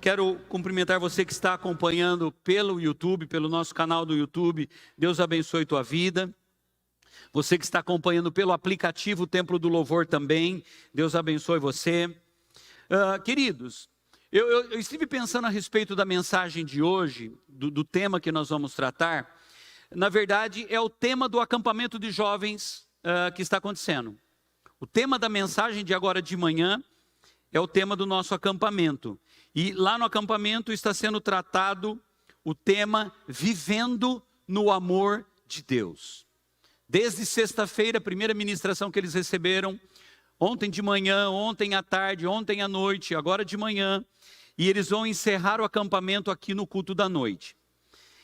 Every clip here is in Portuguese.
Quero cumprimentar você que está acompanhando pelo YouTube, pelo nosso canal do YouTube. Deus abençoe tua vida. Você que está acompanhando pelo aplicativo Templo do Louvor também. Deus abençoe você. Queridos, eu estive pensando a respeito da mensagem de hoje, do tema que nós vamos tratar. Na verdade, é o tema do acampamento de jovens que está acontecendo. O tema da mensagem de agora de manhã é o tema do nosso acampamento. E lá no acampamento está sendo tratado o tema Vivendo no Amor de Deus. Desde sexta-feira, a primeira ministração que eles receberam, ontem de manhã, ontem à tarde, ontem à noite, agora de manhã, e eles vão encerrar o acampamento aqui no culto da noite.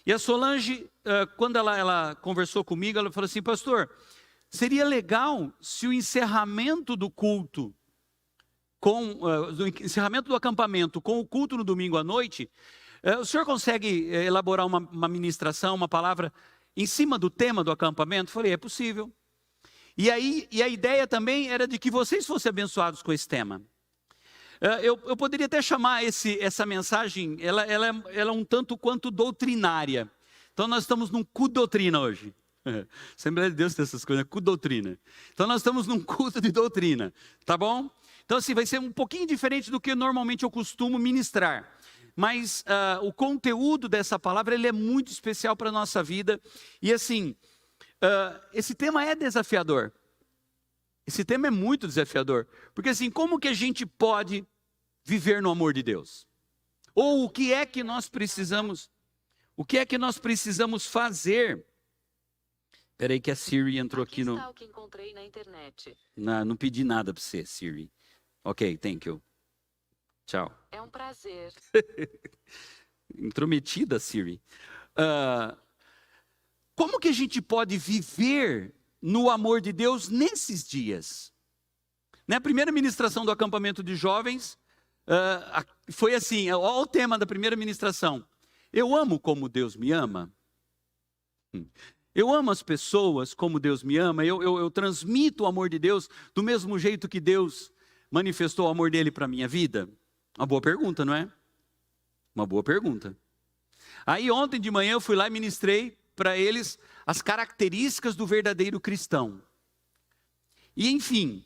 E a Solange, quando ela conversou comigo, ela falou assim: pastor, seria legal se o encerramento do culto, do encerramento do acampamento com o culto no domingo à noite, o senhor consegue elaborar uma ministração, uma palavra em cima do tema do acampamento? Eu falei, é possível. E a ideia também era de que vocês fossem abençoados com esse tema. Eu poderia até chamar essa mensagem, ela é um tanto quanto doutrinária. Então nós estamos num culto de doutrina hoje. Assembleia de Deus tem essas coisas, culto de doutrina. Então nós estamos num culto de doutrina, tá bom? Então assim, vai ser um pouquinho diferente do que normalmente eu costumo ministrar. Mas o conteúdo dessa palavra, ele é muito especial para a nossa vida. E assim, esse tema é desafiador. Esse tema é muito desafiador. Porque assim, como que a gente pode viver no amor de Deus? Ou o que é que nós precisamos fazer? Espera aí que a Siri entrou aqui no... Está o que encontrei na internet. Não pedi nada para você, Siri. Ok, thank you. Tchau. É um prazer. Intrometida, Siri. Como que a gente pode viver no amor de Deus nesses dias? Na primeira ministração do acampamento de jovens, foi assim, olha o tema da primeira ministração. Eu amo como Deus me ama. Eu amo as pessoas como Deus me ama. Eu transmito o amor de Deus do mesmo jeito que Deus manifestou o amor dele para a minha vida. Uma boa pergunta, não é? Uma boa pergunta. Aí ontem de manhã eu fui lá e ministrei para eles as características do verdadeiro cristão. E enfim,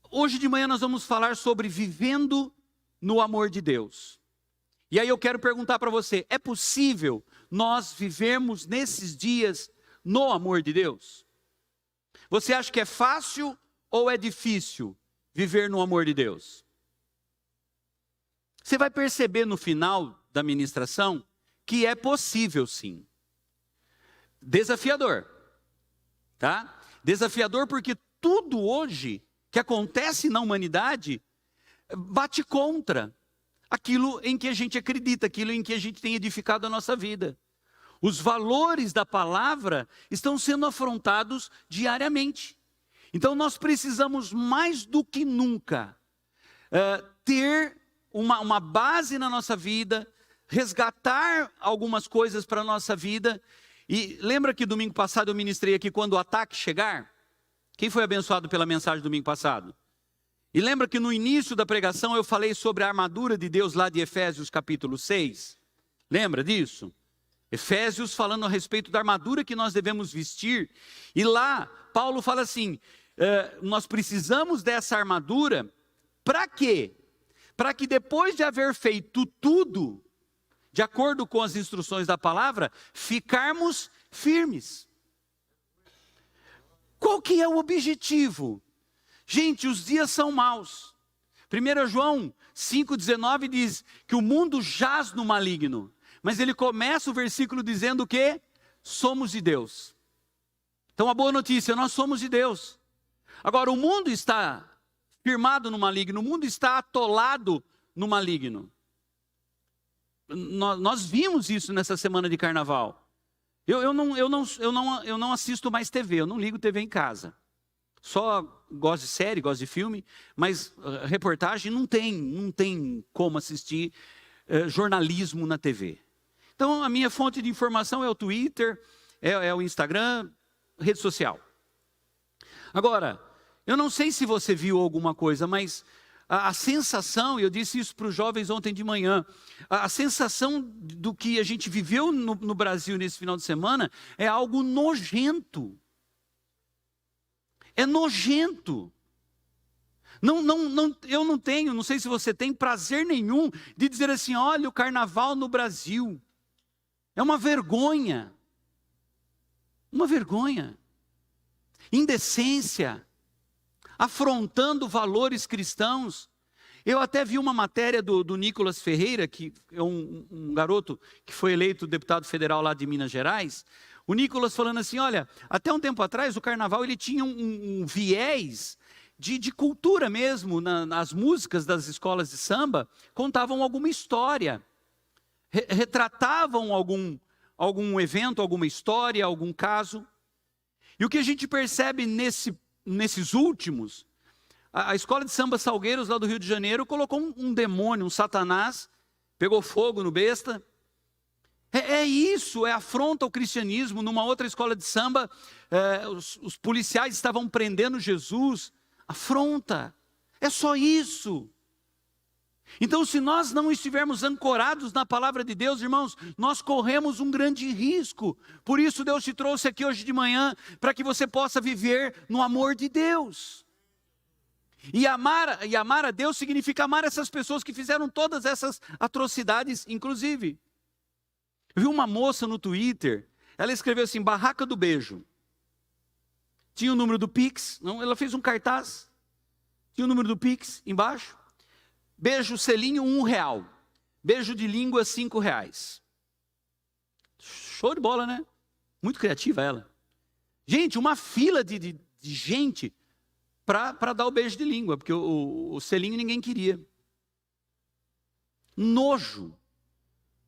hoje de manhã nós vamos falar sobre vivendo no amor de Deus. E aí eu quero perguntar para você, é possível nós vivermos nesses dias no amor de Deus? Você acha que é fácil ou é difícil viver no amor de Deus? Você vai perceber no final da ministração que é possível sim. Desafiador, tá? Desafiador porque tudo hoje que acontece na humanidade bate contra aquilo em que a gente acredita, aquilo em que a gente tem edificado a nossa vida. Os valores da palavra estão sendo afrontados diariamente. Então nós precisamos mais do que nunca ter uma base na nossa vida, resgatar algumas coisas para a nossa vida. E lembra que domingo passado eu ministrei aqui quando o ataque chegar? Quem foi abençoado pela mensagem domingo passado? E lembra que no início da pregação eu falei sobre a armadura de Deus lá de Efésios capítulo 6? Lembra disso? Efésios falando a respeito da armadura que nós devemos vestir. E lá Paulo fala assim, nós precisamos dessa armadura para quê? Para que depois de haver feito tudo, de acordo com as instruções da palavra, ficarmos firmes. Qual que é o objetivo? Gente, os dias são maus. 1 João 5,19 diz que o mundo jaz no maligno. Mas ele começa o versículo dizendo que somos de Deus. Então a boa notícia, nós somos de Deus. Agora o mundo está firmado no maligno, o mundo está atolado no maligno. Nós vimos isso nessa semana de carnaval. Eu não assisto mais TV, eu não ligo TV em casa. Só gosto de série, gosto de filme, mas reportagem não tem como assistir jornalismo na TV. Então a minha fonte de informação é o Twitter, é o Instagram, rede social. Agora, eu não sei se você viu alguma coisa, mas a sensação, e eu disse isso para os jovens ontem de manhã, a sensação do que a gente viveu no Brasil nesse final de semana é algo nojento. É nojento. Eu não tenho, não sei se você tem prazer nenhum de dizer assim, olha o carnaval no Brasil. É uma vergonha. Uma vergonha. Indecência. Afrontando valores cristãos. Eu até vi uma matéria do Nicolas Ferreira, que é um garoto que foi eleito deputado federal lá de Minas Gerais. O Nicolas falando assim, olha, até um tempo atrás o carnaval ele tinha um viés de cultura mesmo, nas músicas das escolas de samba, contavam alguma história, retratavam algum evento, alguma história, algum caso. E o que a gente percebe nesses últimos, a escola de samba Salgueiros lá do Rio de Janeiro colocou um demônio, um satanás, pegou fogo no besta. É isso, é afronta ao cristianismo. Numa outra escola de samba, os policiais estavam prendendo Jesus. Afronta, é só isso. Então, se nós não estivermos ancorados na palavra de Deus, irmãos, nós corremos um grande risco. Por isso Deus te trouxe aqui hoje de manhã, para que você possa viver no amor de Deus. E amar a Deus significa amar essas pessoas que fizeram todas essas atrocidades, inclusive. Eu vi uma moça no Twitter, ela escreveu assim, barraca do beijo. Tinha o número do Pix, não, ela fez um cartaz, tinha o número do Pix embaixo. Beijo selinho R$1, beijo de língua R$5. Show de bola, né? Muito criativa ela. Gente, uma fila de gente para dar o beijo de língua, porque o selinho ninguém queria. Nojo.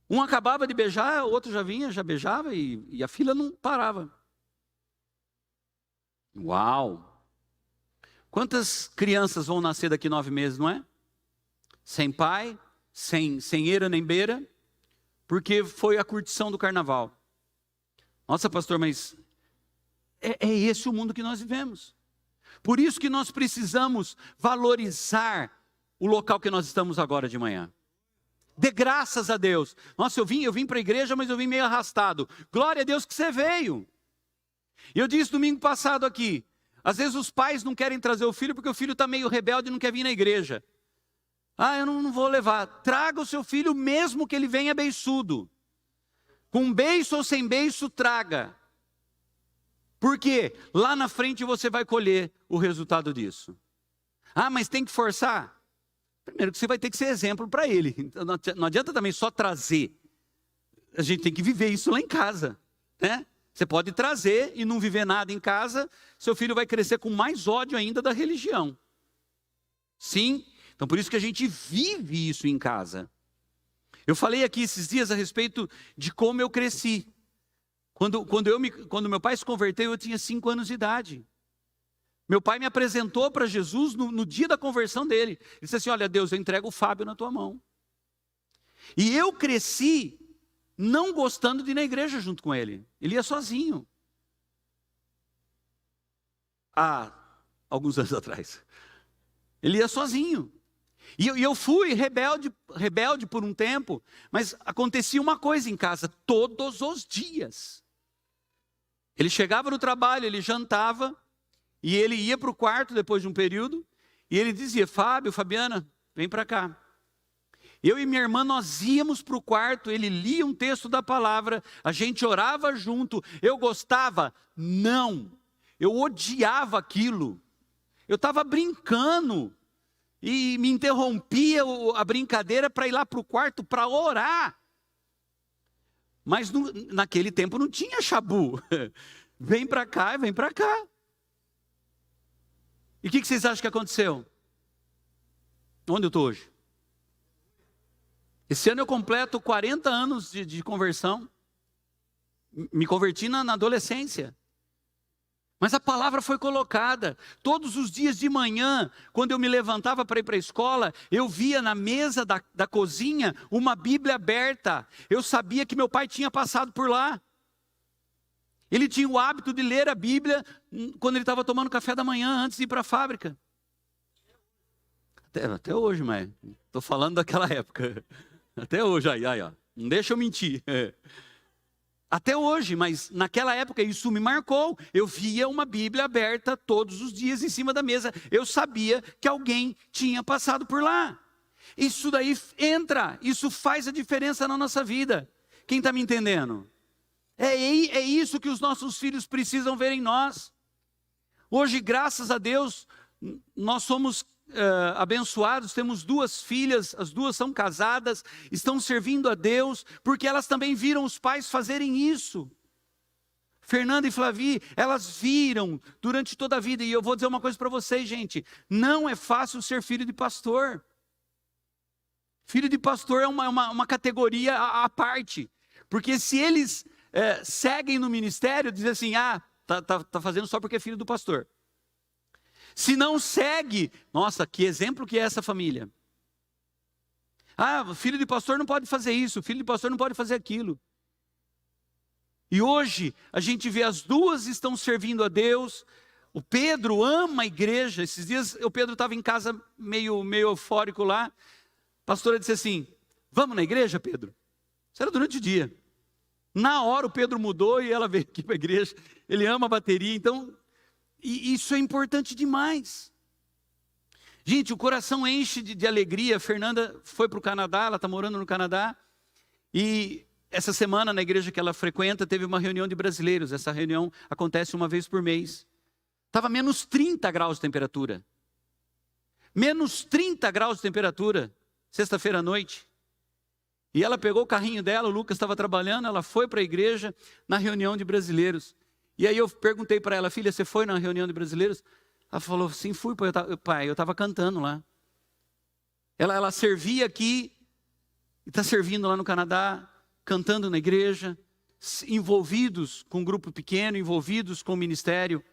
Um acabava de beijar, o outro já vinha, já beijava e a fila não parava. Uau! Quantas crianças vão nascer daqui 9 meses, não é? Sem pai, sem eira nem beira, porque foi a curtição do carnaval. Nossa, pastor, mas é esse o mundo que nós vivemos. Por isso que nós precisamos valorizar o local que nós estamos agora de manhã. Dê graças a Deus. Nossa, eu vim para a igreja, mas eu vim meio arrastado. Glória a Deus que você veio. Eu disse domingo passado aqui, às vezes os pais não querem trazer o filho porque o filho está meio rebelde e não quer vir na igreja. Ah, eu não vou levar. Traga o seu filho mesmo que ele venha beiçudo. Com beiço ou sem beiço, traga. Porque lá na frente você vai colher o resultado disso. Ah, mas tem que forçar? Primeiro que você vai ter que ser exemplo para ele. Então, não adianta também só trazer. A gente tem que viver isso lá em casa, né? Você pode trazer e não viver nada em casa, seu filho vai crescer com mais ódio ainda da religião. Sim, então por isso que a gente vive isso em casa. Eu falei aqui esses dias a respeito de como eu cresci. Quando meu pai se converteu, eu tinha 5 anos de idade. Meu pai me apresentou para Jesus no dia da conversão dele. Ele disse assim, olha Deus, eu entrego o Fábio na tua mão. E eu cresci não gostando de ir na igreja junto com ele. Ele ia sozinho. Há alguns anos atrás. Ele ia sozinho. E eu fui rebelde por um tempo, mas acontecia uma coisa em casa, todos os dias. Ele chegava no trabalho, ele jantava, e ele ia para o quarto depois de um período, e ele dizia, Fábio, Fabiana, vem para cá. Eu e minha irmã, nós íamos para o quarto, ele lia um texto da palavra, a gente orava junto, eu gostava? Não, eu odiava aquilo, eu estava brincando, e me interrompia a brincadeira para ir lá para o quarto para orar. Mas naquele tempo não tinha chabu, vem para cá, vem para cá. E o que vocês acham que aconteceu? Onde eu estou hoje? Esse ano eu completo 40 anos de conversão. Me converti na adolescência. Mas a palavra foi colocada. Todos os dias de manhã, quando eu me levantava para ir para a escola, eu via na mesa da cozinha uma Bíblia aberta. Eu sabia que meu pai tinha passado por lá. Ele tinha o hábito de ler a Bíblia quando ele estava tomando café da manhã, antes de ir para a fábrica. Até hoje, mas estou falando daquela época. Até hoje, aí, ó. Não deixa eu mentir. Até hoje, mas naquela época isso me marcou. Eu via uma Bíblia aberta todos os dias em cima da mesa. Eu sabia que alguém tinha passado por lá. Isso daí entra, isso faz a diferença na nossa vida. Quem está me entendendo? É isso que os nossos filhos precisam ver em nós. Hoje, graças a Deus, nós somos abençoados, temos 2 filhas, as 2 são casadas, estão servindo a Deus, porque elas também viram os pais fazerem isso. Fernanda e Flavi, elas viram durante toda a vida, e eu vou dizer uma coisa para vocês, gente, não é fácil ser filho de pastor. Filho de pastor é uma categoria à parte, porque se eles seguem no ministério, dizem assim, tá fazendo só porque é filho do pastor. Se não segue, nossa, que exemplo que é essa família. Filho de pastor não pode fazer isso, filho de pastor não pode fazer aquilo. E hoje, a gente vê as 2 estão servindo a Deus. O Pedro ama a igreja. Esses dias, o Pedro estava em casa meio eufórico lá. A pastora disse assim, vamos na igreja, Pedro? Isso era durante o dia. Na hora o Pedro mudou e ela veio aqui para a igreja. Ele ama a bateria, então... E isso é importante demais. Gente, o coração enche de alegria. A Fernanda foi para o Canadá, ela está morando no Canadá. E essa semana, na igreja que ela frequenta, teve uma reunião de brasileiros. Essa reunião acontece uma vez por mês. Estava menos 30 graus de temperatura. Menos 30 graus de temperatura, sexta-feira à noite. E ela pegou o carrinho dela, o Lucas estava trabalhando, ela foi para a igreja na reunião de brasileiros. E aí eu perguntei para ela, filha, você foi na reunião de brasileiros? Ela falou, sim, fui, pai, eu estava cantando lá. Ela servia aqui, e está servindo lá no Canadá, cantando na igreja, envolvidos com um grupo pequeno, envolvidos com o ministério.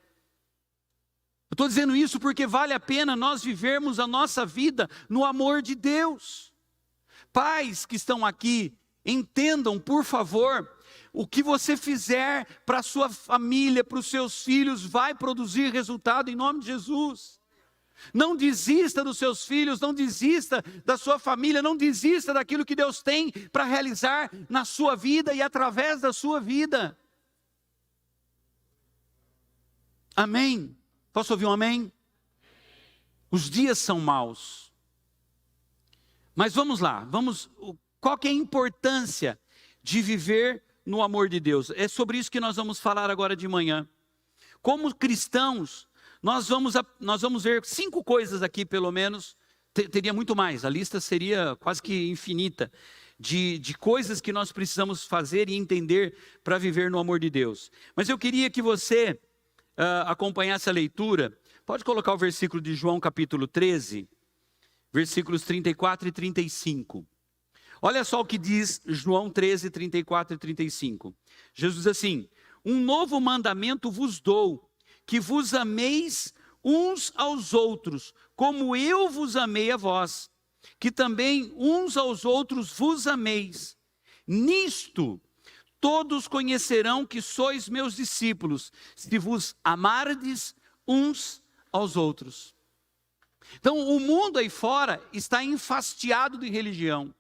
Eu estou dizendo isso porque vale a pena nós vivermos a nossa vida no amor de Deus. Pais que estão aqui, entendam, por favor, o que você fizer para a sua família, para os seus filhos, vai produzir resultado em nome de Jesus. Não desista dos seus filhos, não desista da sua família, não desista daquilo que Deus tem para realizar na sua vida e através da sua vida. Amém? Posso ouvir um amém? Os dias são maus. Mas vamos lá, qual que é a importância de viver no amor de Deus? É sobre isso que nós vamos falar agora de manhã. Como cristãos, nós vamos ver 5 coisas aqui, pelo menos. Teria muito mais, a lista seria quase que infinita, de coisas que nós precisamos fazer e entender para viver no amor de Deus. Mas eu queria que você acompanhasse a leitura. Pode colocar o versículo de João capítulo 13, versículos 34 e 35. Olha só o que diz João 13, 34 e 35. Jesus diz assim, um novo mandamento vos dou, que vos ameis uns aos outros, como eu vos amei a vós, que também uns aos outros vos ameis. Nisto, todos conhecerão que sois meus discípulos, se vos amardes uns aos outros. Então, o mundo aí fora está enfastiado de religião.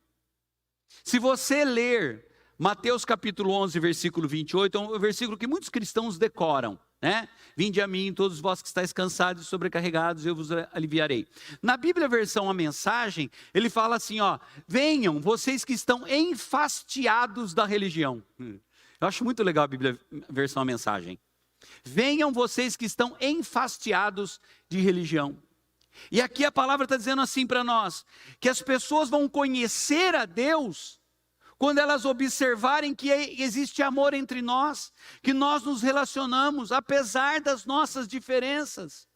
Se você ler Mateus capítulo 11, versículo 28, é um versículo que muitos cristãos decoram, né? Vinde a mim, todos vós que estáis cansados e sobrecarregados, eu vos aliviarei. Na Bíblia, versão a mensagem, ele fala assim, venham vocês que estão enfastiados da religião. Eu acho muito legal a Bíblia, versão a mensagem. Venham vocês que estão enfastiados de religião. E aqui a palavra está dizendo assim para nós, que as pessoas vão conhecer a Deus quando elas observarem que existe amor entre nós, que nós nos relacionamos apesar das nossas diferenças.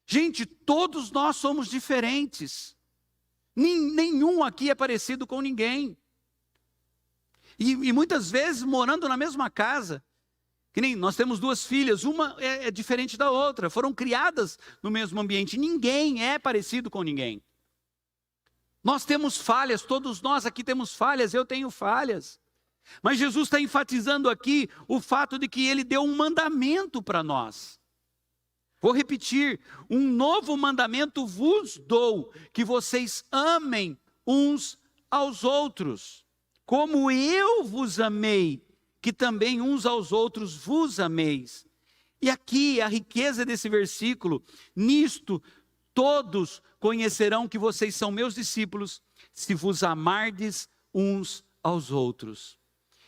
Gente, todos nós somos diferentes, nenhum aqui é parecido com ninguém. E muitas vezes morando na mesma casa, que nem nós temos 2 filhas, uma é diferente da outra, foram criadas no mesmo ambiente, ninguém é parecido com ninguém. Nós temos falhas, todos nós aqui temos falhas, eu tenho falhas. Mas Jesus está enfatizando aqui o fato de que Ele deu um mandamento para nós. Vou repetir: um novo mandamento vos dou, que vocês amem uns aos outros, como eu vos amei, que também uns aos outros vos ameis. E aqui a riqueza desse versículo: nisto todos conhecerão que vocês são meus discípulos, se vos amardes uns aos outros.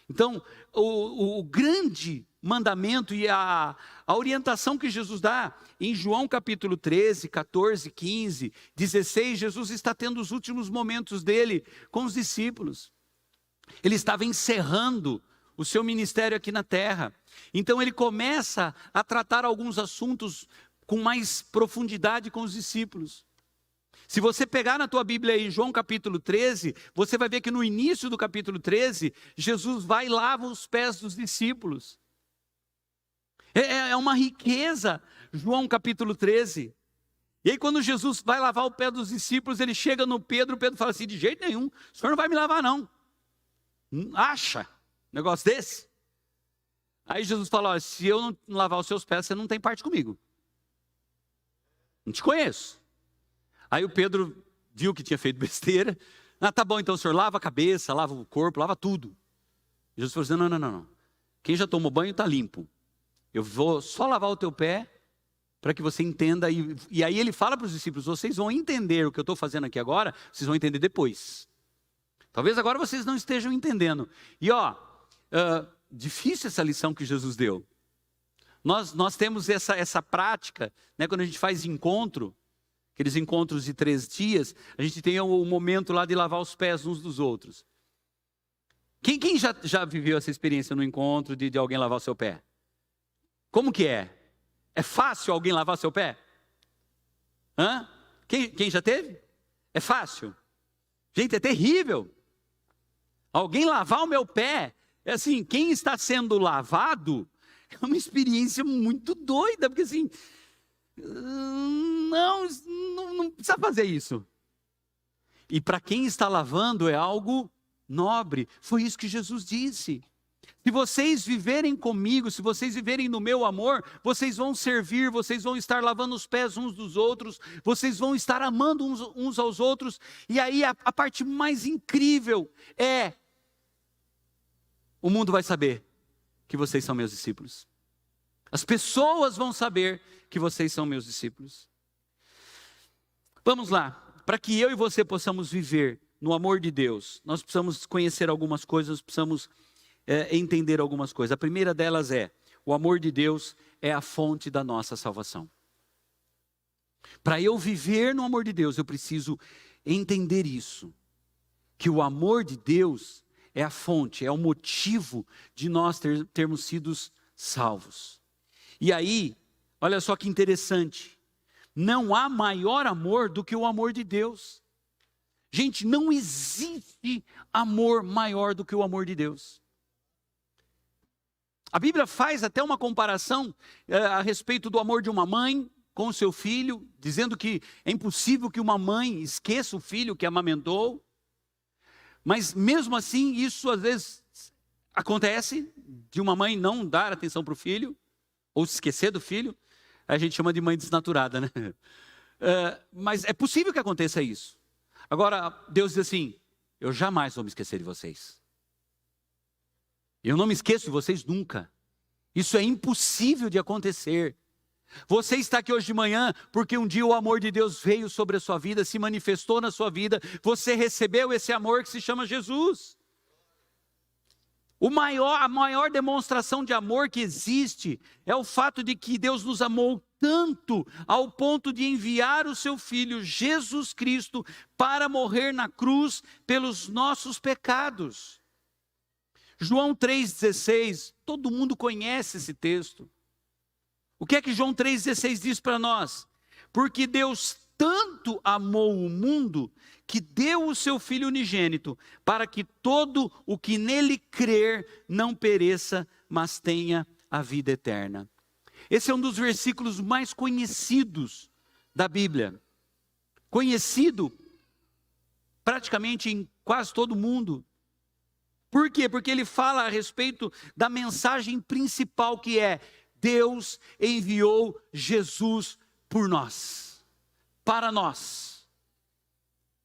Então, o grande mandamento e a orientação que Jesus dá em João capítulo 13, 14, 15, 16, Jesus está tendo os últimos momentos dele com os discípulos. Ele estava encerrando o seu ministério aqui na terra. Então ele começa a tratar alguns assuntos com mais profundidade com os discípulos. Se você pegar na tua Bíblia aí, João capítulo 13, você vai ver que no início do capítulo 13, Jesus vai e lava os pés dos discípulos. É uma riqueza, João capítulo 13. E aí quando Jesus vai lavar o pé dos discípulos, ele chega no Pedro, o Pedro fala assim: de jeito nenhum, o senhor não vai me lavar não. Acha um negócio desse? Aí Jesus fala: ó, se eu não lavar os seus pés, você não tem parte comigo. Não te conheço. Aí o Pedro viu que tinha feito besteira. Ah, tá bom, então o senhor lava a cabeça, lava o corpo, lava tudo. Jesus falou assim: não. Quem já tomou banho está limpo. Eu vou só lavar o teu pé para que você entenda. E aí ele fala para os discípulos: vocês vão entender o que eu estou fazendo aqui agora, vocês vão entender depois. Talvez agora vocês não estejam entendendo. E difícil essa lição que Jesus deu. Nós temos essa prática, né, quando a gente faz encontro, aqueles encontros de 3 dias, a gente tem o momento lá de lavar os pés uns dos outros. Quem já viveu essa experiência no encontro de alguém lavar o seu pé? Como que é? É fácil alguém lavar seu pé? Hã? Quem já teve? É fácil? Gente, é terrível. Alguém lavar o meu pé, é assim, quem está sendo lavado, é uma experiência muito doida, porque assim, não precisa fazer isso. E para quem está lavando é algo nobre. Foi isso que Jesus disse. Se vocês viverem comigo, se vocês viverem no meu amor, vocês vão servir, vocês vão estar lavando os pés uns dos outros, vocês vão estar amando uns aos outros. E aí a parte mais incrível é: o mundo vai saber que vocês são meus discípulos. As pessoas vão saber que vocês são meus discípulos. Vamos lá, para que eu e você possamos viver no amor de Deus, nós precisamos conhecer algumas coisas, precisamos entender algumas coisas. A primeira delas é: o amor de Deus é a fonte da nossa salvação. Para eu viver no amor de Deus, eu preciso entender isso, que o amor de Deus é a fonte, é o motivo de nós termos sido salvos. E aí, olha só que interessante, não há maior amor do que o amor de Deus. Gente, não existe amor maior do que o amor de Deus. A Bíblia faz até uma comparação a respeito do amor de uma mãe com o seu filho, dizendo que é impossível que uma mãe esqueça o filho que amamentou. Mas mesmo assim, isso às vezes acontece, de uma mãe não dar atenção para o filho, ou se esquecer do filho. A gente chama de mãe desnaturada, né? Mas é possível que aconteça isso. Agora, Deus diz assim: eu jamais vou me esquecer de vocês. Eu não me esqueço de vocês nunca. Isso é impossível de acontecer. Você está aqui hoje de manhã porque um dia o amor de Deus veio sobre a sua vida, se manifestou na sua vida. Você recebeu esse amor que se chama Jesus. A maior demonstração de amor que existe é o fato de que Deus nos amou tanto ao ponto de enviar o seu Filho, Jesus Cristo, para morrer na cruz pelos nossos pecados. João 3,16, todo mundo conhece esse texto. O que é que João 3,16 diz para nós? Porque Deus tanto amou o mundo que deu o seu Filho unigênito, para que todo o que nele crer não pereça, mas tenha a vida eterna. Esse é um dos versículos mais conhecidos da Bíblia. Conhecido praticamente em quase todo mundo. Por quê? Porque ele fala a respeito da mensagem principal, que é: Deus enviou Jesus por nós, para nós.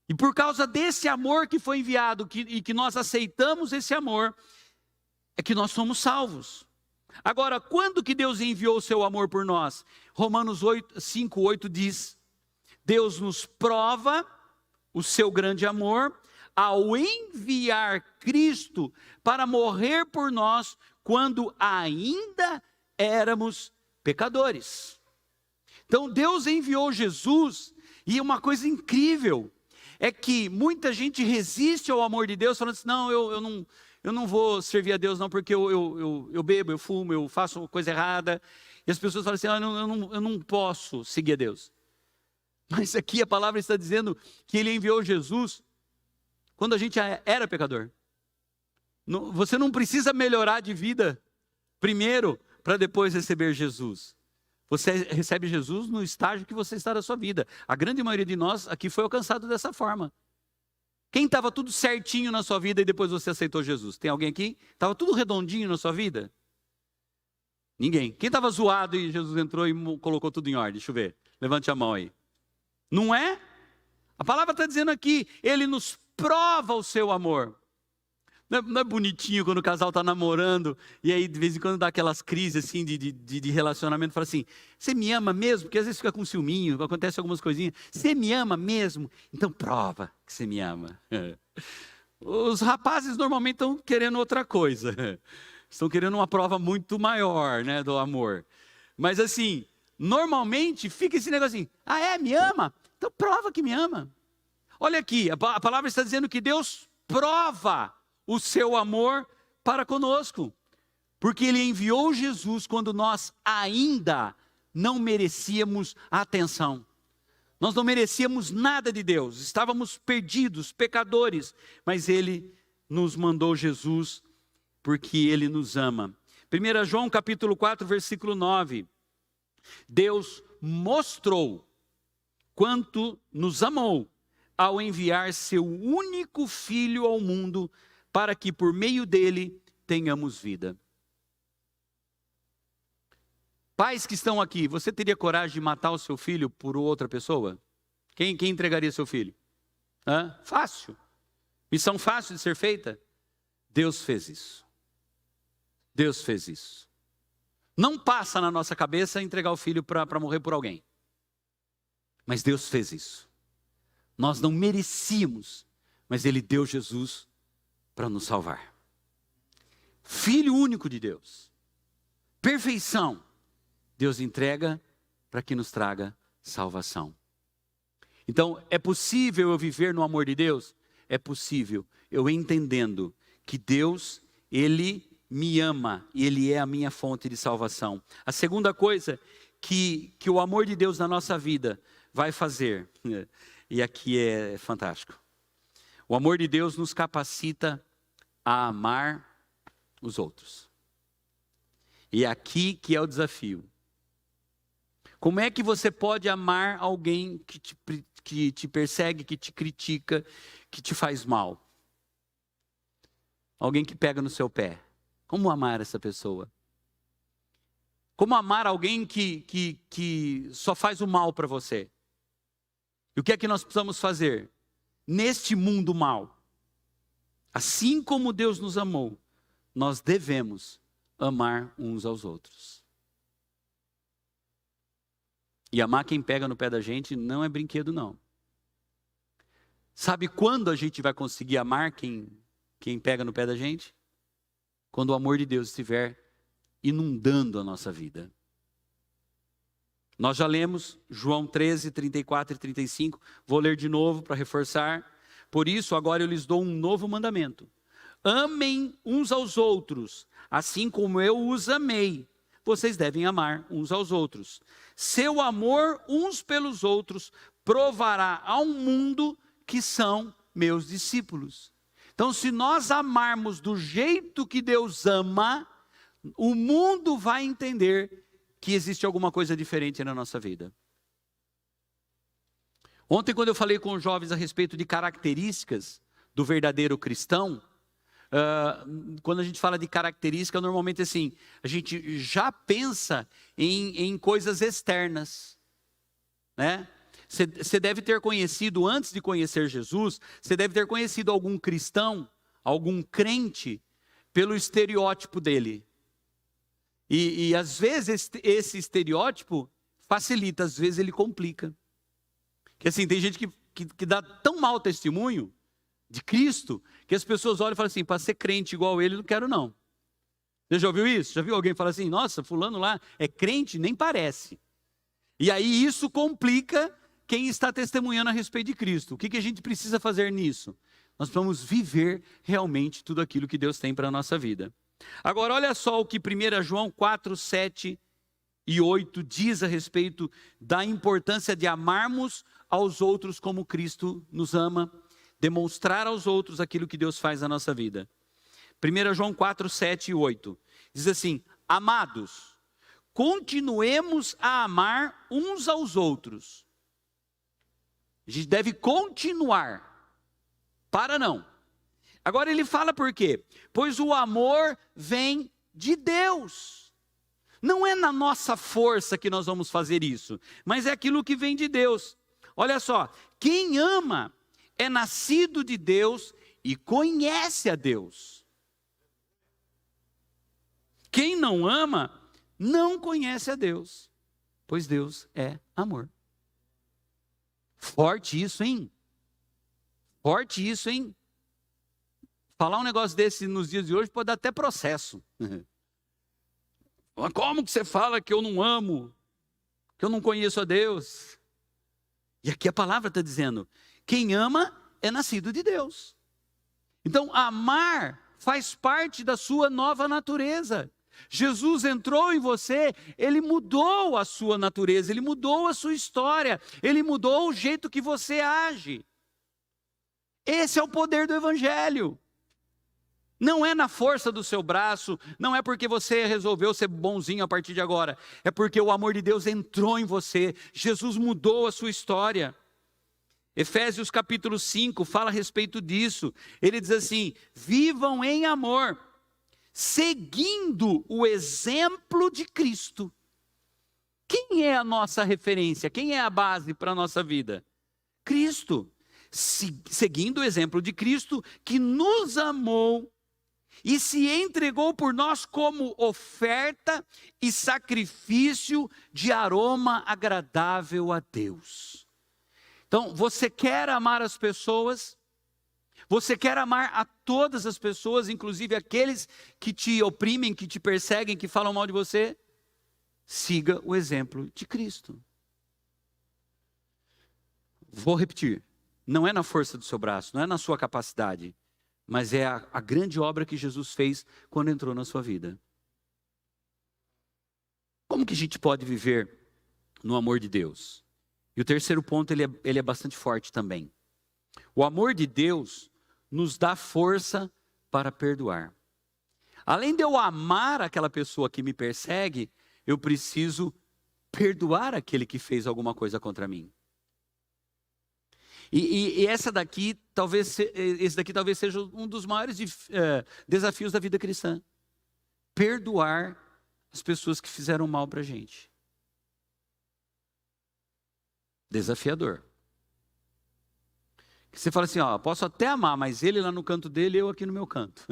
E por causa desse amor que foi enviado, e que nós aceitamos esse amor, é que nós somos salvos. Agora, quando que Deus enviou o seu amor por nós? Romanos 5:8 diz: Deus nos prova o seu grande amor ao enviar Cristo para morrer por nós quando ainda éramos pecadores. Então Deus enviou Jesus, e uma coisa incrível é que muita gente resiste ao amor de Deus, falando assim: não, eu não vou servir a Deus não, porque eu bebo, eu fumo, eu faço coisa errada. E as pessoas falam assim: eu não posso seguir a Deus. Mas aqui a palavra está dizendo que Ele enviou Jesus quando a gente era pecador. Você não precisa melhorar de vida primeiro para depois receber Jesus. Você recebe Jesus no estágio que você está da sua vida. A grande maioria de nós aqui foi alcançado dessa forma. Quem estava tudo certinho na sua vida e depois você aceitou Jesus? Tem alguém aqui? Estava tudo redondinho na sua vida? Ninguém. Quem estava zoado e Jesus entrou e colocou tudo em ordem? Deixa eu ver. Levante a mão aí. Não é? A palavra está dizendo aqui, Ele nos prova o seu amor. Não é bonitinho quando o casal está namorando e aí de vez em quando dá aquelas crises assim de relacionamento, fala assim: você me ama mesmo? Porque às vezes fica com ciúminho, acontece algumas coisinhas. Você me ama mesmo? Então prova que você me ama. Os rapazes normalmente estão querendo outra coisa. Estão querendo uma prova muito maior, né, do amor. Mas assim, normalmente fica esse negocinho: ah é? Me ama? Então prova que me ama. Olha aqui, a palavra está dizendo que Deus prova o seu amor para conosco, porque Ele enviou Jesus quando nós ainda não merecíamos a atenção. Nós não merecíamos nada de Deus, estávamos perdidos, pecadores, mas Ele nos mandou Jesus porque Ele nos ama. 1 João capítulo 4, versículo 9. Deus mostrou quanto nos amou ao enviar seu único Filho ao mundo, para que por meio dele tenhamos vida. Pais que estão aqui, você teria coragem de matar o seu filho por outra pessoa? Quem entregaria seu filho? Fácil. Missão fácil de ser feita? Deus fez isso. Deus fez isso. Não passa na nossa cabeça entregar o filho para morrer por alguém. Mas Deus fez isso. Nós não merecíamos, mas Ele deu Jesus para nos salvar. Filho único de Deus. Perfeição. Deus entrega para que nos traga salvação. Então, é possível eu viver no amor de Deus? É possível eu entendendo que Deus, Ele me ama e Ele é a minha fonte de salvação. A segunda coisa que o amor de Deus na nossa vida vai fazer, e aqui é fantástico. O amor de Deus nos capacita a amar os outros. E é aqui que é o desafio. Como é que você pode amar alguém que te persegue, que te critica, que te faz mal? Alguém que pega no seu pé. Como amar essa pessoa? Como amar alguém que só faz o mal para você? E o que é que nós precisamos fazer? Neste mundo mal, assim como Deus nos amou, nós devemos amar uns aos outros. E amar quem pega no pé da gente não é brinquedo, não. Sabe quando a gente vai conseguir amar quem pega no pé da gente? Quando o amor de Deus estiver inundando a nossa vida. Nós já lemos João 13, 34 e 35. Vou ler de novo para reforçar. Por isso, agora eu lhes dou um novo mandamento. Amem uns aos outros, assim como eu os amei. Vocês devem amar uns aos outros. Seu amor uns pelos outros provará ao mundo que são meus discípulos. Então, se nós amarmos do jeito que Deus ama, o mundo vai entender que existe alguma coisa diferente na nossa vida. Ontem, quando eu falei com os jovens a respeito de características do verdadeiro cristão, quando a gente fala de característica, normalmente assim, a gente já pensa em coisas externas, né? Você deve ter conhecido, antes de conhecer Jesus, você deve ter conhecido algum cristão, algum crente, pelo estereótipo dele. E às vezes esse estereótipo facilita, às vezes ele complica. Porque assim, tem gente que dá tão mau testemunho de Cristo, que as pessoas olham e falam assim, para ser crente igual ele, não quero não. Você já ouviu isso? Já viu alguém falar assim, nossa, fulano lá é crente? Nem parece. E aí isso complica quem está testemunhando a respeito de Cristo. O que a gente precisa fazer nisso? Nós vamos viver realmente tudo aquilo que Deus tem para a nossa vida. Agora olha só o que 1 João 4, 7 e 8 diz a respeito da importância de amarmos aos outros como Cristo nos ama, demonstrar aos outros aquilo que Deus faz na nossa vida. 1 João 4, 7 e 8 diz assim, amados, continuemos a amar uns aos outros. A gente deve continuar, para não. Agora ele fala por quê? Pois o amor vem de Deus. Não é na nossa força que nós vamos fazer isso, mas é aquilo que vem de Deus. Olha só, quem ama é nascido de Deus e conhece a Deus. Quem não ama, não conhece a Deus, pois Deus é amor. Forte isso, hein? Forte isso, hein? Falar um negócio desse nos dias de hoje pode dar até processo. Como que você fala que eu não amo? Que eu não conheço a Deus? E aqui a palavra está dizendo, quem ama é nascido de Deus. Então, amar faz parte da sua nova natureza. Jesus entrou em você, ele mudou a sua natureza, ele mudou a sua história, ele mudou o jeito que você age. Esse é o poder do Evangelho. Não é na força do seu braço, não é porque você resolveu ser bonzinho a partir de agora, é porque o amor de Deus entrou em você, Jesus mudou a sua história. Efésios capítulo 5 fala a respeito disso, ele diz assim, vivam em amor, seguindo o exemplo de Cristo. Quem é a nossa referência? Quem é a base para a nossa vida? Cristo. Seguindo o exemplo de Cristo, que nos amou e se entregou por nós como oferta e sacrifício de aroma agradável a Deus. Então, você quer amar as pessoas? Você quer amar a todas as pessoas, inclusive aqueles que te oprimem, que te perseguem, que falam mal de você? Siga o exemplo de Cristo. Vou repetir. Não é na força do seu braço, não é na sua capacidade, mas é a grande obra que Jesus fez quando entrou na sua vida. Como que a gente pode viver no amor de Deus? E o terceiro ponto, ele é bastante forte também. O amor de Deus nos dá força para perdoar. Além de eu amar aquela pessoa que me persegue, eu preciso perdoar aquele que fez alguma coisa contra mim. E esse daqui talvez seja um dos maiores desafios da vida cristã. Perdoar as pessoas que fizeram mal para a gente. Desafiador. Você fala assim, posso até amar, mas ele lá no canto dele, eu aqui no meu canto.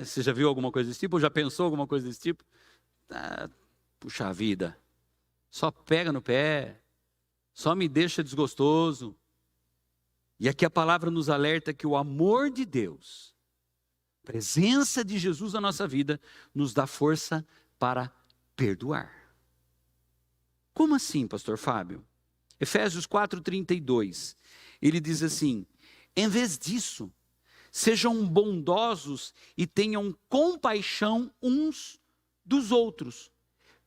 Você já viu alguma coisa desse tipo? Ou já pensou alguma coisa desse tipo? Puxa vida, só pega no pé. Só me deixa desgostoso. E aqui a palavra nos alerta que o amor de Deus, a presença de Jesus na nossa vida, nos dá força para perdoar. Como assim, pastor Fábio? Efésios 4:32, ele diz assim, em vez disso, sejam bondosos e tenham compaixão uns dos outros,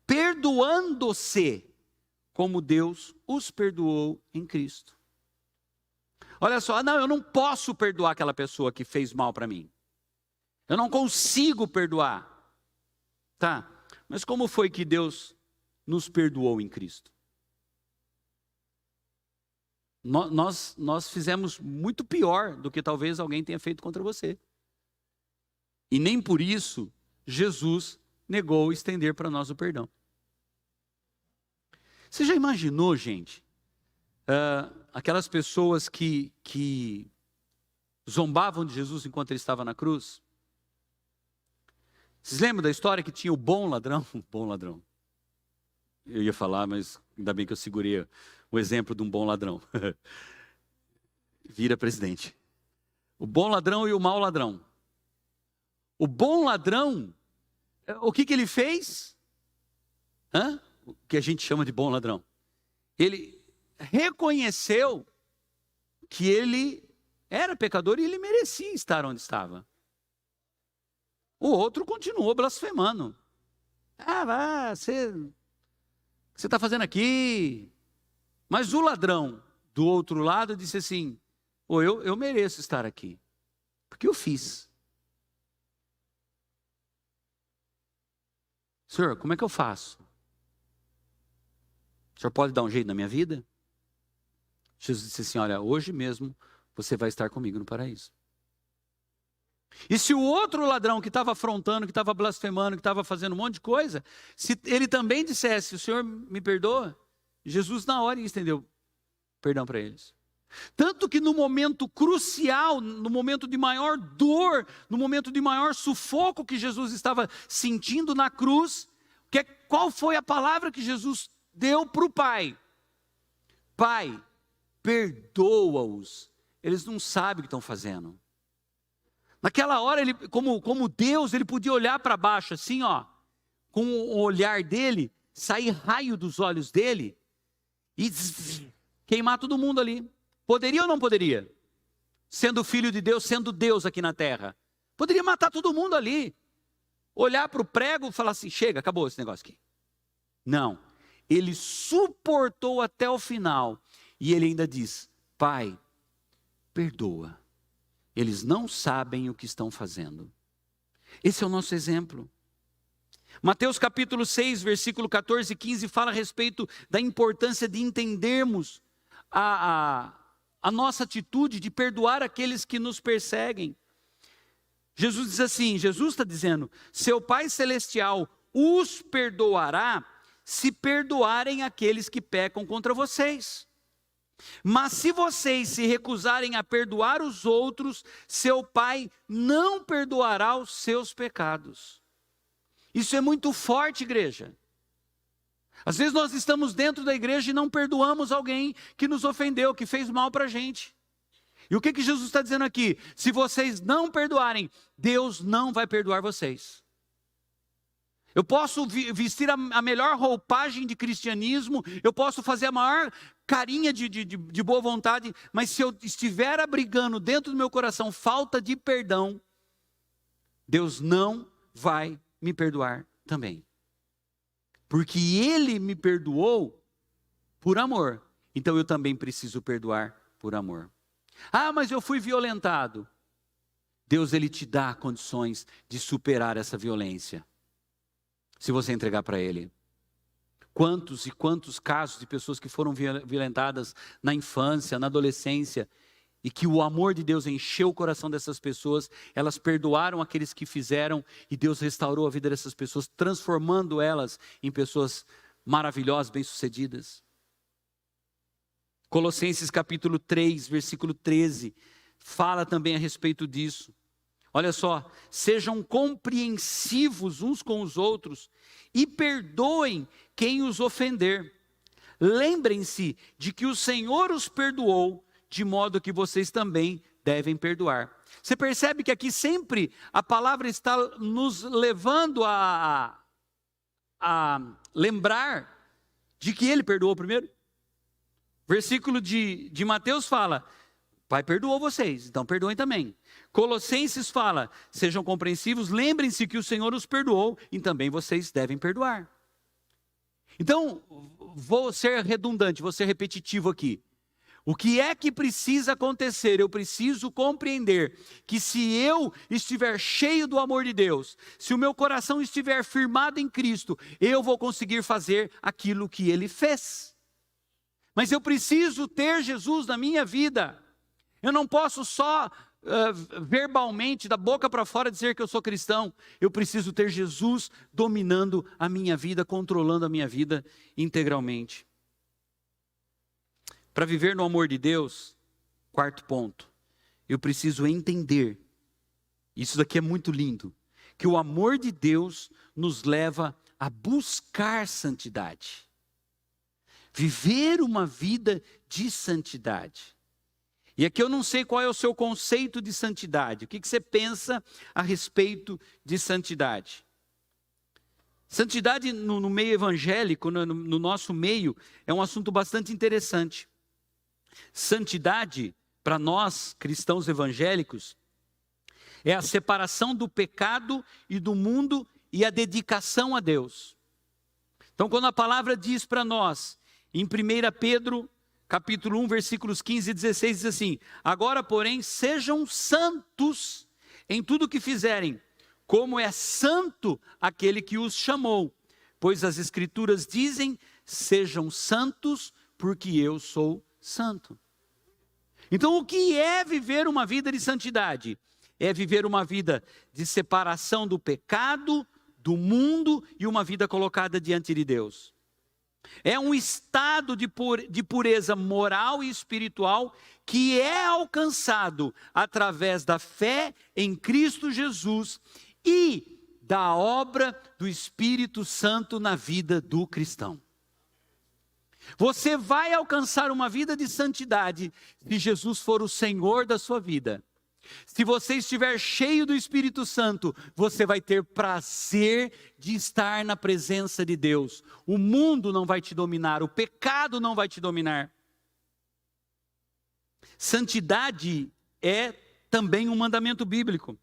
perdoando-se, como Deus os perdoou em Cristo. Olha só, eu não posso perdoar aquela pessoa que fez mal para mim. Eu não consigo perdoar. Tá, mas como foi que Deus nos perdoou em Cristo? Nós fizemos muito pior do que talvez alguém tenha feito contra você. E nem por isso Jesus negou estender para nós o perdão. Você já imaginou, gente, aquelas pessoas que zombavam de Jesus enquanto ele estava na cruz? Vocês lembram da história que tinha o bom ladrão? Bom ladrão. Eu ia falar, mas ainda bem que eu segurei o exemplo de um bom ladrão. Vira presidente. O bom ladrão e o mau ladrão. O bom ladrão, o que ele fez? O que a gente chama de bom ladrão. Ele reconheceu que ele era pecador e ele merecia estar onde estava. O outro continuou blasfemando. Você está fazendo aqui? Mas o ladrão do outro lado disse assim: eu mereço estar aqui, porque eu fiz. Senhor, como é que eu faço? O senhor pode dar um jeito na minha vida? Jesus disse assim: olha, hoje mesmo você vai estar comigo no paraíso. E se o outro ladrão que estava afrontando, que estava blasfemando, que estava fazendo um monte de coisa, se ele também dissesse: o Senhor me perdoa, Jesus na hora ia estender perdão para eles. Tanto que no momento crucial, no momento de maior dor, no momento de maior sufoco que Jesus estava sentindo na cruz, qual foi a palavra que Jesus deu para o Pai? Pai, perdoa-os, eles não sabem o que estão fazendo. Naquela hora, ele, como Deus, ele podia olhar para baixo assim, com o olhar dele, sair raio dos olhos dele e queimar todo mundo ali. Poderia ou não poderia? Sendo filho de Deus, sendo Deus aqui na terra. Poderia matar todo mundo ali. Olhar para o prego e falar assim: chega, acabou esse negócio aqui. Não. Ele suportou até o final. E ele ainda diz: Pai, perdoa. Eles não sabem o que estão fazendo. Esse é o nosso exemplo. Mateus capítulo 6, versículo 14 e 15 fala a respeito da importância de entendermos a nossa atitude de perdoar aqueles que nos perseguem. Jesus diz assim, Jesus está dizendo: seu Pai Celestial os perdoará se perdoarem aqueles que pecam contra vocês. Mas se vocês se recusarem a perdoar os outros, seu Pai não perdoará os seus pecados. Isso é muito forte, igreja. Às vezes nós estamos dentro da igreja e não perdoamos alguém que nos ofendeu, que fez mal para a gente. E o que Jesus está dizendo aqui? Se vocês não perdoarem, Deus não vai perdoar vocês. Eu posso vestir a melhor roupagem de cristianismo, eu posso fazer a maior carinha de boa vontade, mas se eu estiver abrigando dentro do meu coração falta de perdão, Deus não vai me perdoar também. Porque Ele me perdoou por amor, então eu também preciso perdoar por amor. Mas eu fui violentado. Deus, Ele te dá condições de superar essa violência, se você entregar para Ele. Quantos e quantos casos de pessoas que foram violentadas na infância, na adolescência, e que o amor de Deus encheu o coração dessas pessoas, elas perdoaram aqueles que fizeram, e Deus restaurou a vida dessas pessoas, transformando elas em pessoas maravilhosas, bem-sucedidas. Colossenses capítulo 3, versículo 13, fala também a respeito disso. Olha só: sejam compreensivos uns com os outros e perdoem quem os ofender. Lembrem-se de que o Senhor os perdoou, de modo que vocês também devem perdoar. Você percebe que aqui sempre a palavra está nos levando a lembrar de que Ele perdoou primeiro? Versículo de Mateus fala: Pai perdoou vocês, então perdoem também. Colossenses fala: sejam compreensivos, lembrem-se que o Senhor os perdoou e também vocês devem perdoar. Então, vou ser redundante, vou ser repetitivo aqui. O que é que precisa acontecer? Eu preciso compreender que se eu estiver cheio do amor de Deus, se o meu coração estiver firmado em Cristo, eu vou conseguir fazer aquilo que Ele fez. Mas eu preciso ter Jesus na minha vida. Eu não posso só verbalmente, da boca para fora, dizer que eu sou cristão. Eu preciso ter Jesus dominando a minha vida, controlando a minha vida integralmente. Para viver no amor de Deus, quarto ponto, eu preciso entender, isso daqui é muito lindo, que o amor de Deus nos leva a buscar santidade. Viver uma vida de santidade. E aqui eu não sei qual é o seu conceito de santidade. O que você pensa a respeito de santidade? Santidade no meio evangélico, no nosso meio, é um assunto bastante interessante. Santidade, para nós, cristãos evangélicos, é a separação do pecado e do mundo e a dedicação a Deus. Então, quando a palavra diz para nós, em 1 Pedro, capítulo 1, versículos 15 e 16, diz assim: agora, porém, sejam santos em tudo o que fizerem, como é santo aquele que os chamou. Pois as Escrituras dizem, sejam santos, porque eu sou santo. Então, o que é viver uma vida de santidade? É viver uma vida de separação do pecado, do mundo e uma vida colocada diante de Deus. É um estado de pureza moral e espiritual que é alcançado através da fé em Cristo Jesus e da obra do Espírito Santo na vida do cristão. Você vai alcançar uma vida de santidade se Jesus for o Senhor da sua vida. Se você estiver cheio do Espírito Santo, você vai ter prazer de estar na presença de Deus. O mundo não vai te dominar, o pecado não vai te dominar. Santidade é também um mandamento bíblico.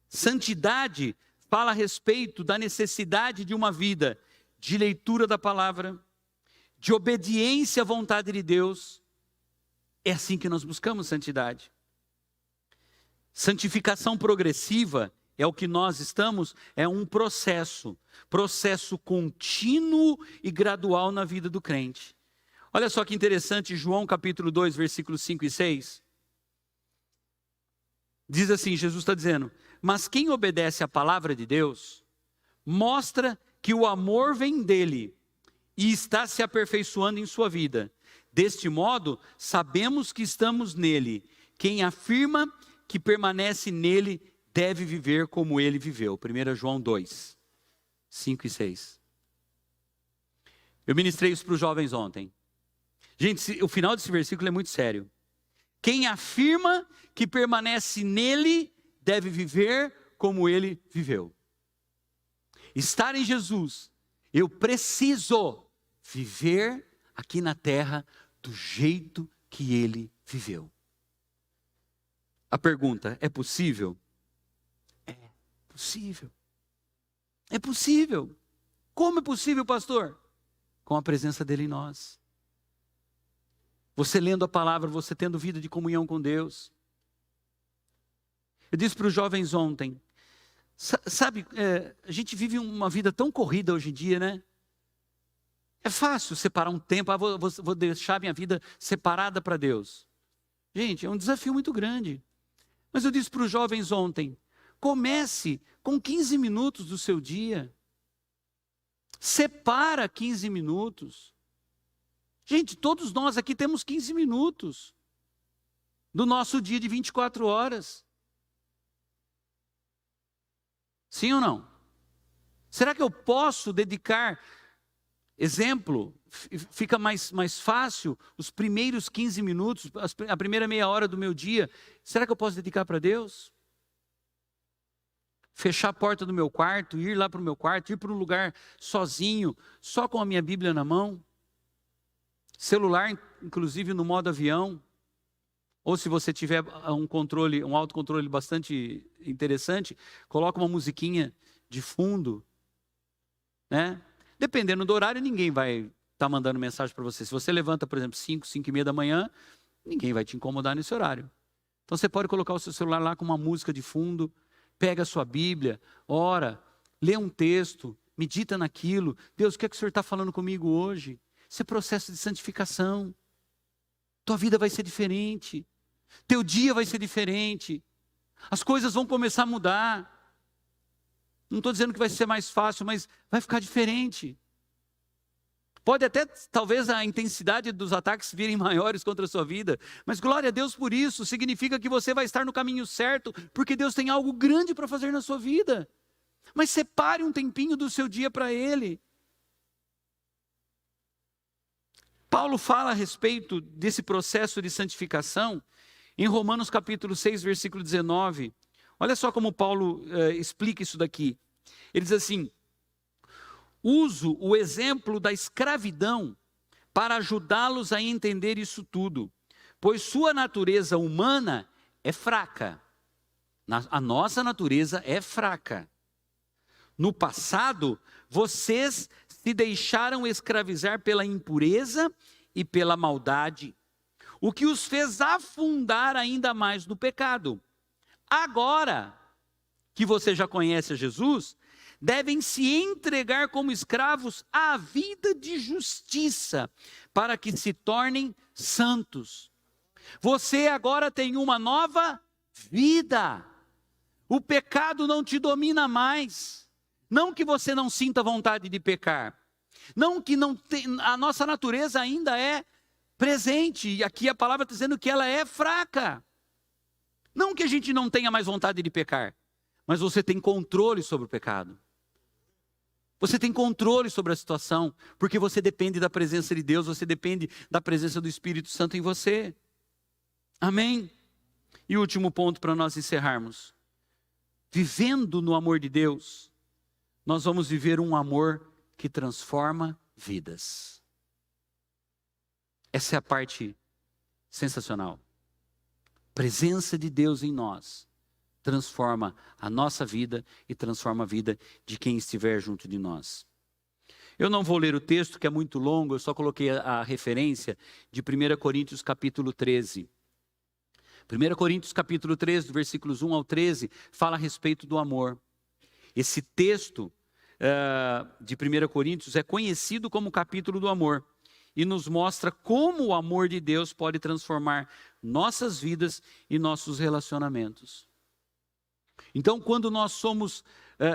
Santidade fala a respeito da necessidade de uma vida de leitura da palavra, de obediência à vontade de Deus. É assim que nós buscamos santidade. Santificação progressiva é o que nós estamos, é um processo contínuo e gradual na vida do crente. Olha só que interessante, João capítulo 2, versículos 5 e 6. Diz assim, Jesus está dizendo: mas quem obedece à palavra de Deus, mostra que o amor vem dele e está se aperfeiçoando em sua vida. Deste modo, sabemos que estamos nele. Quem afirma que permanece nele deve viver como ele viveu. 1 João 2, 5 e 6. Eu ministrei isso para os jovens ontem. Gente, o final desse versículo é muito sério. Quem afirma que permanece nele deve viver como ele viveu. Estar em Jesus, eu preciso viver aqui na terra do jeito que ele viveu. A pergunta, é possível? É possível. É possível. Como é possível, pastor? Com a presença dele em nós. Você lendo a palavra, você tendo vida de comunhão com Deus. Eu disse para os jovens ontem, sabe, a gente vive uma vida tão corrida hoje em dia, né? É fácil separar um tempo, vou deixar minha vida separada para Deus. Gente, é um desafio muito grande. Mas eu disse para os jovens ontem, comece com 15 minutos do seu dia. Separa 15 minutos. Gente, todos nós aqui temos 15 minutos do nosso dia de 24 horas. Sim ou não? Será que eu posso dedicar, exemplo, fica mais fácil, os primeiros 15 minutos, a primeira meia hora do meu dia, será que eu posso dedicar para Deus? Fechar a porta do meu quarto, ir lá para o meu quarto, ir para um lugar sozinho, só com a minha Bíblia na mão, celular, inclusive no modo avião, ou se você tiver um autocontrole bastante interessante, coloca uma musiquinha de fundo, né? Dependendo do horário, ninguém vai estar mandando mensagem para você. Se você levanta, por exemplo, 5 e meia da manhã, ninguém vai te incomodar nesse horário. Então você pode colocar o seu celular lá com uma música de fundo, pega a sua Bíblia, ora, lê um texto, medita naquilo. Deus, o que é que o Senhor está falando comigo hoje? Isso é processo de santificação. Tua vida vai ser diferente. Teu dia vai ser diferente. As coisas vão começar a mudar. Não estou dizendo que vai ser mais fácil, mas vai ficar diferente. Pode até, talvez, a intensidade dos ataques virem maiores contra a sua vida, mas glória a Deus por isso, significa que você vai estar no caminho certo, porque Deus tem algo grande para fazer na sua vida. Mas separe um tempinho do seu dia para Ele. Paulo fala a respeito desse processo de santificação em Romanos capítulo 6, versículo 19. Olha só como Paulo explica isso daqui. Ele diz assim: uso o exemplo da escravidão para ajudá-los a entender isso tudo, pois sua natureza humana é fraca. A nossa natureza é fraca. No passado, vocês se deixaram escravizar pela impureza e pela maldade, o que os fez afundar ainda mais no pecado. Agora que você já conhece a Jesus, devem se entregar como escravos à vida de justiça, para que se tornem santos. Você agora tem uma nova vida. O pecado não te domina mais. Não que você não sinta vontade de pecar. Não que a nossa natureza ainda é presente. E aqui a palavra está dizendo que ela é fraca. Não que a gente não tenha mais vontade de pecar, mas você tem controle sobre o pecado. Você tem controle sobre a situação, porque você depende da presença de Deus, você depende da presença do Espírito Santo em você. Amém? E o último ponto para nós encerrarmos. Vivendo no amor de Deus, nós vamos viver um amor que transforma vidas. Essa é a parte sensacional. Presença de Deus em nós transforma a nossa vida e transforma a vida de quem estiver junto de nós. Eu não vou ler o texto, que é muito longo, eu só coloquei a referência de 1 Coríntios capítulo 13. 1 Coríntios capítulo 13, do versículos 1 ao 13, fala a respeito do amor. Esse texto de 1 Coríntios é conhecido como capítulo do amor e nos mostra como o amor de Deus pode transformar nossas vidas e nossos relacionamentos. Então, quando nós somos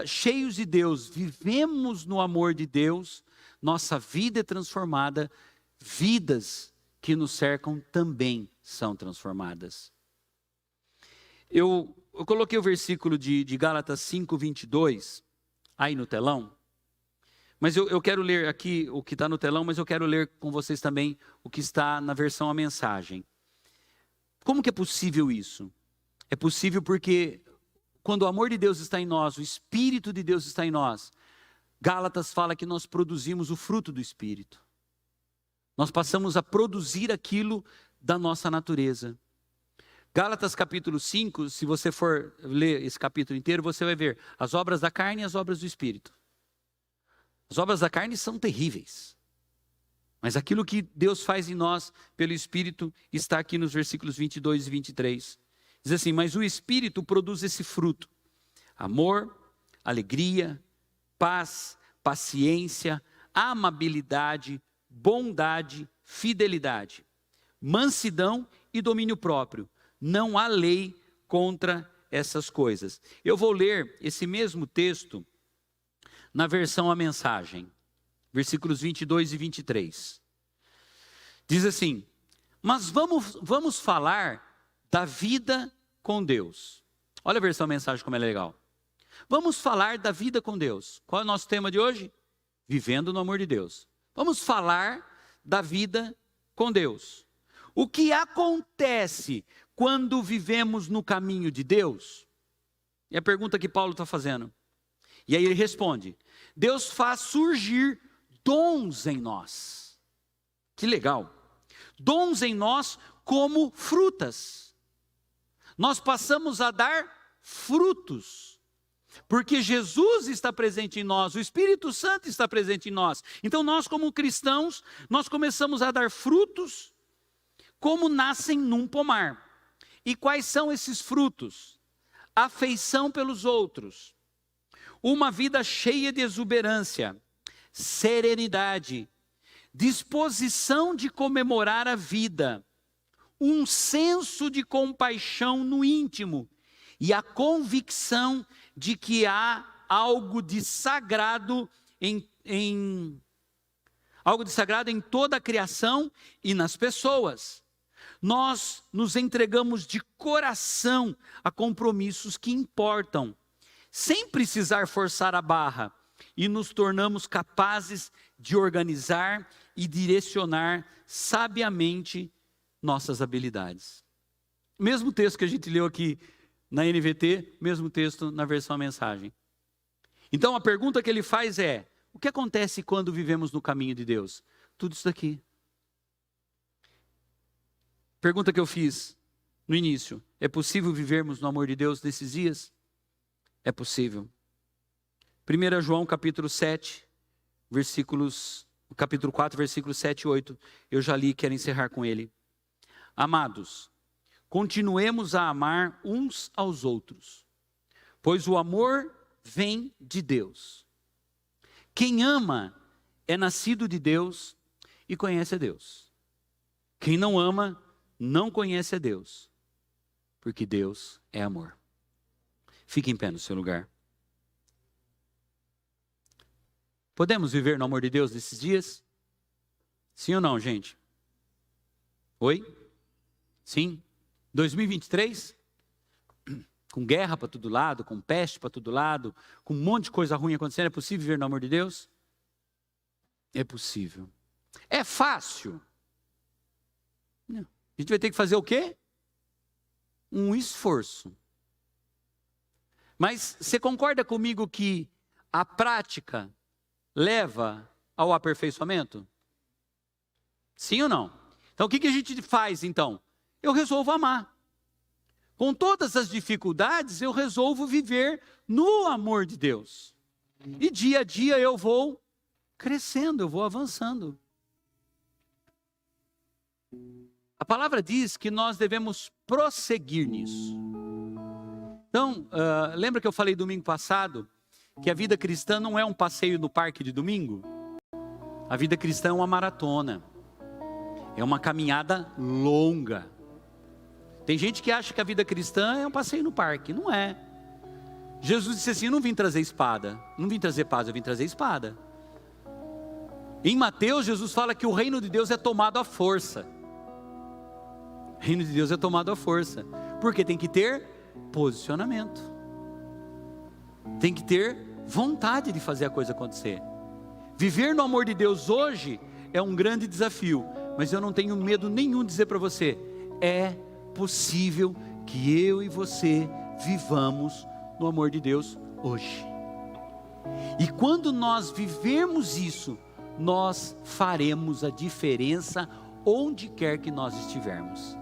cheios de Deus, vivemos no amor de Deus, nossa vida é transformada, vidas que nos cercam também são transformadas. Eu coloquei o versículo de Gálatas 5, 22, aí no telão, mas eu quero ler aqui o que está no telão, mas eu quero ler com vocês também o que está na versão A Mensagem. Como que é possível isso? É possível porque quando o amor de Deus está em nós, o Espírito de Deus está em nós, Gálatas fala que nós produzimos o fruto do Espírito. Nós passamos a produzir aquilo da nossa natureza. Gálatas capítulo 5, se você for ler esse capítulo inteiro, você vai ver as obras da carne e as obras do Espírito. As obras da carne são terríveis. Mas aquilo que Deus faz em nós pelo Espírito está aqui nos versículos 22 e 23. Diz assim: mas o Espírito produz esse fruto: amor, alegria, paz, paciência, amabilidade, bondade, fidelidade, mansidão e domínio próprio. Não há lei contra essas coisas. Eu vou ler esse mesmo texto na versão A Mensagem, versículos 22 e 23. Diz assim: mas vamos falar da vida com Deus. Olha a versão A Mensagem como é legal. Vamos falar da vida com Deus. Qual é o nosso tema de hoje? Vivendo no amor de Deus. Vamos falar da vida com Deus. O que acontece quando vivemos no caminho de Deus? É a pergunta que Paulo está fazendo. E aí ele responde: Deus faz surgir dons em nós. Que legal. Dons em nós como frutas. Nós passamos a dar frutos. Porque Jesus está presente em nós, o Espírito Santo está presente em nós. Então nós, como cristãos, nós começamos a dar frutos como nascem num pomar. E quais são esses frutos? Afeição pelos outros, uma vida cheia de exuberância, serenidade, disposição de comemorar a vida, um senso de compaixão no íntimo e a convicção de que há algo de sagrado algo de sagrado em toda a criação e nas pessoas. Nós nos entregamos de coração a compromissos que importam, sem precisar forçar a barra, e nos tornamos capazes de organizar e direcionar sabiamente nossas habilidades. Mesmo texto que a gente leu aqui na NVT, mesmo texto na versão mensagem. Então a pergunta que ele faz é: o que acontece quando vivemos no caminho de Deus? Tudo isso daqui. Pergunta que eu fiz no início: é possível vivermos no amor de Deus nesses dias? É possível. 1 João capítulo 7, capítulo 4, versículos 7 e 8, eu já li e quero encerrar com ele. Amados, continuemos a amar uns aos outros, pois o amor vem de Deus. Quem ama é nascido de Deus e conhece a Deus. Quem não ama não conhece a Deus, porque Deus é amor. Fique em pé no seu lugar. Podemos viver no amor de Deus nesses dias? Sim ou não, gente? Oi? Sim? 2023? Com guerra para todo lado, com peste para todo lado, com um monte de coisa ruim acontecendo, é possível viver no amor de Deus? É possível. É fácil? Não. A gente vai ter que fazer o quê? Um esforço. Mas você concorda comigo que a prática leva ao aperfeiçoamento? Sim ou não? Então o que a gente faz então? Eu resolvo amar. Com todas as dificuldades, eu resolvo viver no amor de Deus. E dia a dia eu vou crescendo, eu vou avançando. A palavra diz que nós devemos prosseguir nisso. Então, lembra que eu falei domingo passado que a vida cristã não é um passeio no parque de domingo? A vida cristã é uma maratona. É uma caminhada longa. Tem gente que acha que a vida cristã é um passeio no parque. Não é. Jesus disse assim: eu não vim trazer espada, não vim trazer paz, eu vim trazer espada. Em Mateus, Jesus fala que o reino de Deus é tomado à força. O reino de Deus é tomado à força. Porque tem que ter posicionamento. Tem que ter vontade de fazer a coisa acontecer. Viver no amor de Deus hoje é um grande desafio. Mas eu não tenho medo nenhum de dizer para você: é possível que eu e você vivamos no amor de Deus hoje. E quando nós vivermos isso, nós faremos a diferença onde quer que nós estivermos.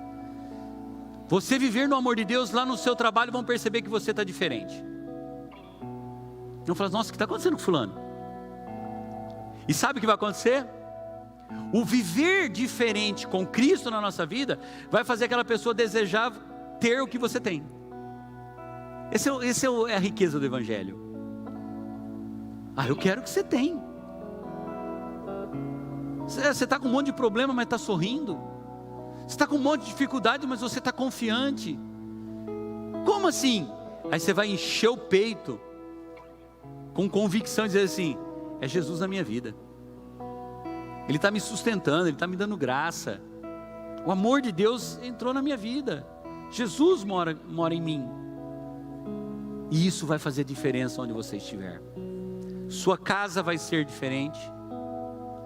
Você viver no amor de Deus lá no seu trabalho, vão perceber que você está diferente. Vão falar: nossa, o que está acontecendo com fulano? E sabe o que vai acontecer? O viver diferente com Cristo na nossa vida vai fazer aquela pessoa desejar ter o que você tem. Essa é a riqueza do Evangelho. Eu quero o que você tem. Você está com um monte de problema, mas está sorrindo. Você está com um monte de dificuldade, mas você está confiante. Como assim? Aí você vai encher o peito com convicção e dizer assim: é Jesus na minha vida. Ele está me sustentando, Ele está me dando graça. O amor de Deus entrou na minha vida. Jesus mora em mim. E isso vai fazer diferença onde você estiver. Sua casa vai ser diferente.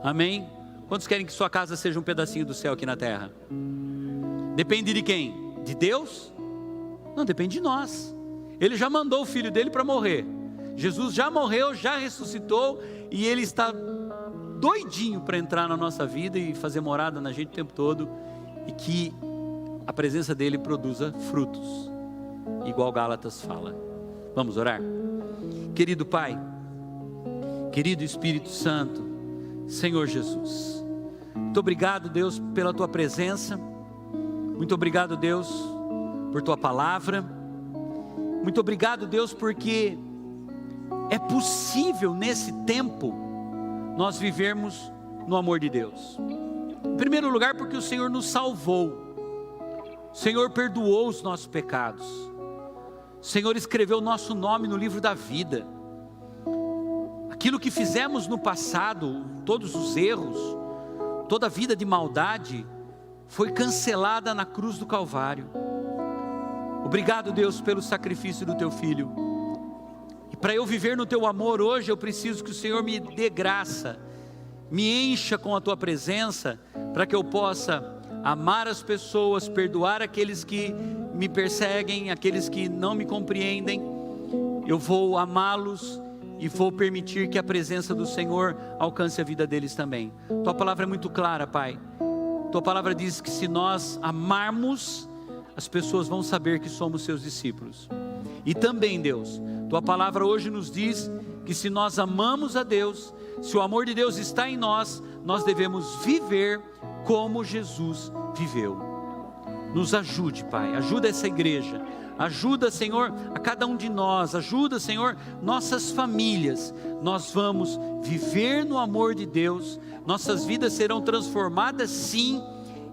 Amém? Quantos querem que sua casa seja um pedacinho do céu aqui na terra? Depende de quem? De Deus? Não, depende de nós. Ele já mandou o Filho dele para morrer. Jesus já morreu, já ressuscitou, e Ele está doidinho para entrar na nossa vida e fazer morada na gente o tempo todo, e que a presença dele produza frutos, igual Gálatas fala. Vamos orar? Querido Pai, querido Espírito Santo, Senhor Jesus, muito obrigado, Deus, pela Tua presença. Muito obrigado, Deus, por Tua palavra. Muito obrigado, Deus, porque é possível nesse tempo nós vivermos no amor de Deus? Em primeiro lugar, porque o Senhor nos salvou. O Senhor perdoou os nossos pecados. O Senhor escreveu o nosso nome no livro da vida. Aquilo que fizemos no passado, todos os erros, toda a vida de maldade, foi cancelada na cruz do Calvário. Obrigado, Deus, pelo sacrifício do Teu Filho. E para eu viver no Teu amor hoje, eu preciso que o Senhor me dê graça, me encha com a Tua presença, para que eu possa amar as pessoas, perdoar aqueles que me perseguem, aqueles que não me compreendem. Eu vou amá-los e vou permitir que a presença do Senhor alcance a vida deles também. Tua palavra é muito clara, Pai. Tua palavra diz que se nós amarmos, as pessoas vão saber que somos seus discípulos. E também, Deus, Tua palavra hoje nos diz que se nós amamos a Deus, se o amor de Deus está em nós, nós devemos viver como Jesus viveu. Nos ajude, Pai, ajuda essa igreja. Ajuda, Senhor, a cada um de nós. Ajuda, Senhor, nossas famílias. Nós vamos viver no amor de Deus. Nossas vidas serão transformadas, sim,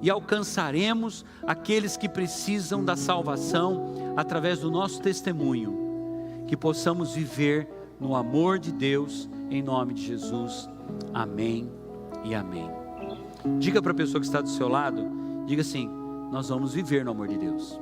e alcançaremos aqueles que precisam da salvação através do nosso testemunho. Que possamos viver no amor de Deus, em nome de Jesus. Amém e amém. Diga para a pessoa que está do seu lado, diga assim: nós vamos viver no amor de Deus.